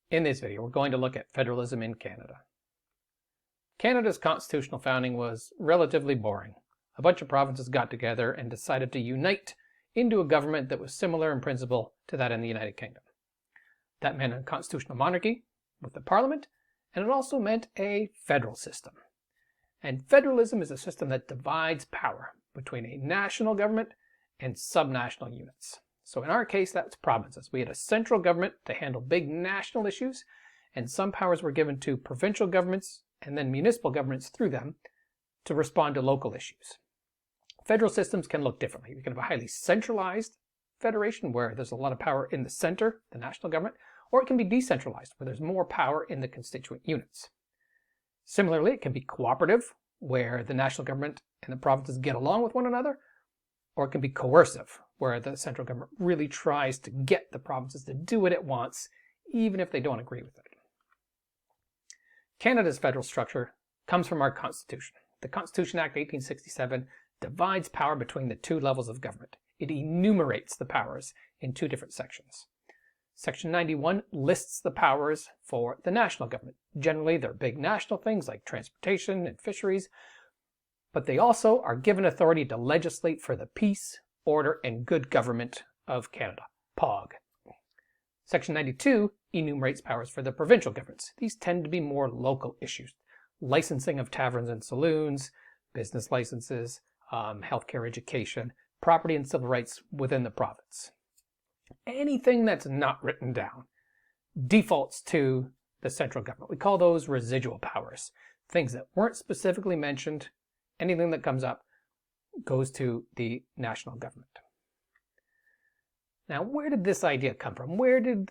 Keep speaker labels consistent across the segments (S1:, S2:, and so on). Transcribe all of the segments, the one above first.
S1: In this video, we're going to look at federalism in Canada. Canada's constitutional founding was relatively boring. A bunch of provinces got together and decided to unite into a government that was similar in principle to that in the United Kingdom. That meant a constitutional monarchy with a parliament, and it also meant a federal system. And federalism is a system that divides power between a national government and subnational units. So in our case, that's provinces. We had a central government to handle big national issues, and some powers were given to provincial governments and then municipal governments through them to respond to local issues. Federal systems can look differently. We can have a highly centralized federation where there's a lot of power in the center, the national government, or it can be decentralized where there's more power in the constituent units. Similarly, it can be cooperative where the national government and the provinces get along with one another, or it can be coercive where the central government really tries to get the provinces to do what it wants, even if they don't agree with it. Canada's federal structure comes from our Constitution. The Constitution Act 1867 divides power between the two levels of government. It enumerates the powers in two different sections. Section 91 lists the powers for the national government. Generally, they're big national things like transportation and fisheries, but they also are given authority to legislate for the peace, order, and good government of Canada, POG. Section 92 enumerates powers for the provincial governments. These tend to be more local issues. Licensing of taverns and saloons, business licenses, healthcare, education, property and civil rights within the province. Anything that's not written down defaults to the central government. We call those residual powers. Things that weren't specifically mentioned, anything that comes up goes to the national government. Now, where did this idea come from? Where did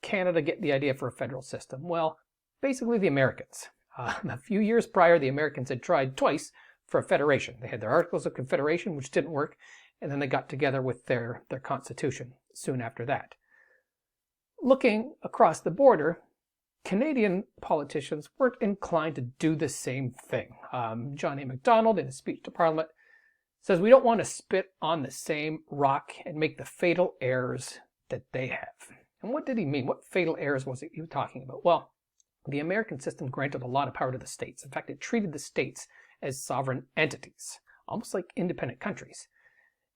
S1: Canada get the idea for a federal system? Well, basically the Americans. A few years prior, the Americans had tried twice for a federation. They had their Articles of Confederation, which didn't work, and then they got together with their Constitution soon after that. Looking across the border, Canadian politicians weren't inclined to do the same thing. John A. Macdonald, in a speech to Parliament, says we don't want to spit on the same rock and make the fatal errors that they have. And what did he mean? What fatal errors was he talking about? Well, the American system granted a lot of power to the states. In fact, it treated the states as sovereign entities, almost like independent countries.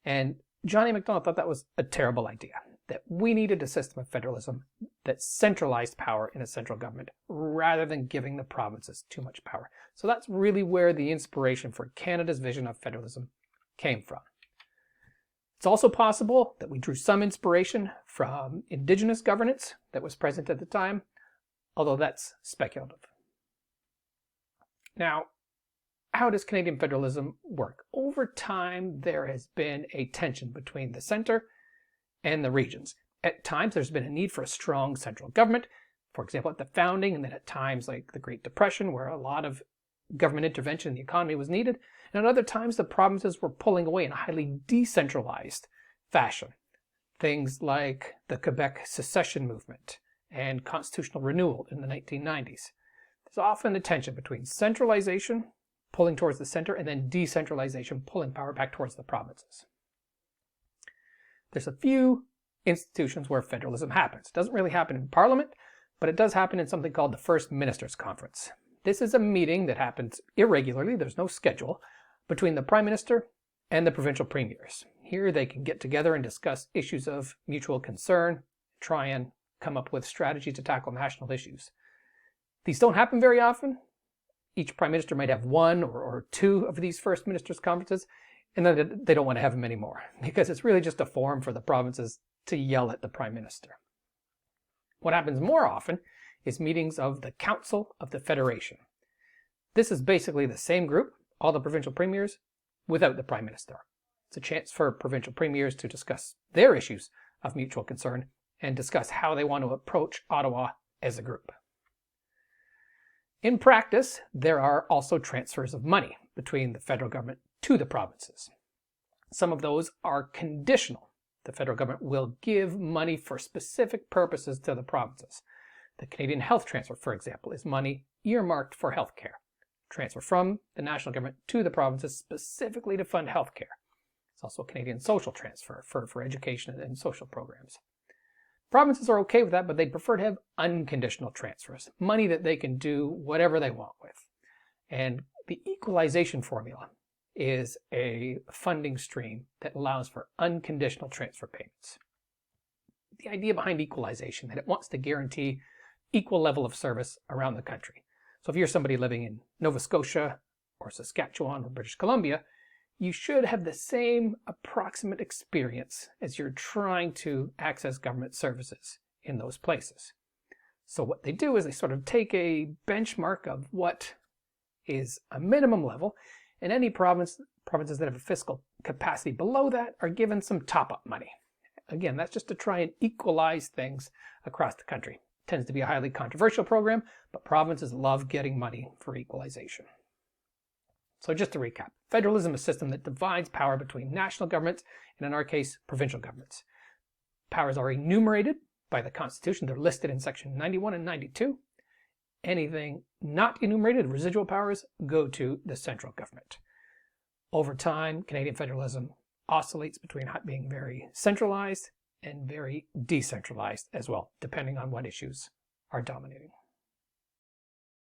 S1: And John A. Macdonald thought that was a terrible idea, that we needed a system of federalism that centralized power in a central government rather than giving the provinces too much power. So that's really where the inspiration for Canada's vision of federalism came from. It's also possible that we drew some inspiration from Indigenous governance that was present at the time, although that's speculative. Now, how does Canadian federalism work? Over time, there has been a tension between the center and the regions. At times, there's been a need for a strong central government, for example, at the founding, and then at times like the Great Depression, where a lot of government intervention in the economy was needed, and at other times, the provinces were pulling away in a highly decentralized fashion. Things like the Quebec secession movement and constitutional renewal in the 1990s. There's often a tension between centralization, pulling towards the center, and then decentralization, pulling power back towards the provinces. There's a few institutions where federalism happens. It doesn't really happen in Parliament, but it does happen in something called the First Ministers' Conference. This is a meeting that happens irregularly, there's no schedule, between the Prime Minister and the provincial premiers. Here they can get together and discuss issues of mutual concern, try and come up with strategies to tackle national issues. These don't happen very often. Each Prime Minister might have one or two of these First Ministers' Conferences, and then they don't want to have them anymore, because it's really just a forum for the provinces to yell at the Prime Minister. What happens more often is meetings of the Council of the Federation. This is basically the same group, all the provincial premiers, without the Prime Minister. It's a chance for provincial premiers to discuss their issues of mutual concern and discuss how they want to approach Ottawa as a group. In practice, there are also transfers of money between the federal government to the provinces. Some of those are conditional. The federal government will give money for specific purposes to the provinces. The Canadian Health Transfer, for example, is money earmarked for health care. Transfer from the national government to the provinces specifically to fund health care. It's also a Canadian Social Transfer for education and social programs. Provinces are okay with that, but they'd prefer to have unconditional transfers, money that they can do whatever they want with. And the equalization formula is a funding stream that allows for unconditional transfer payments. The idea behind equalization, that it wants to guarantee equal level of service around the country. So if you're somebody living in Nova Scotia or Saskatchewan or British Columbia, you should have the same approximate experience as you're trying to access government services in those places. So what they do is they sort of take a benchmark of what is a minimum level, and any provinces that have a fiscal capacity below that are given some top-up money. Again, that's just to try and equalize things across the country. It tends to be a highly controversial program, but provinces love getting money for equalization. So just to recap, federalism is a system that divides power between national governments and, in our case, provincial governments. Powers are enumerated by the Constitution. They're listed in Section 91 and 92. Anything not enumerated, residual powers, go to the central government. Over time, Canadian federalism oscillates between being very centralized and very decentralized as well, depending on what issues are dominating.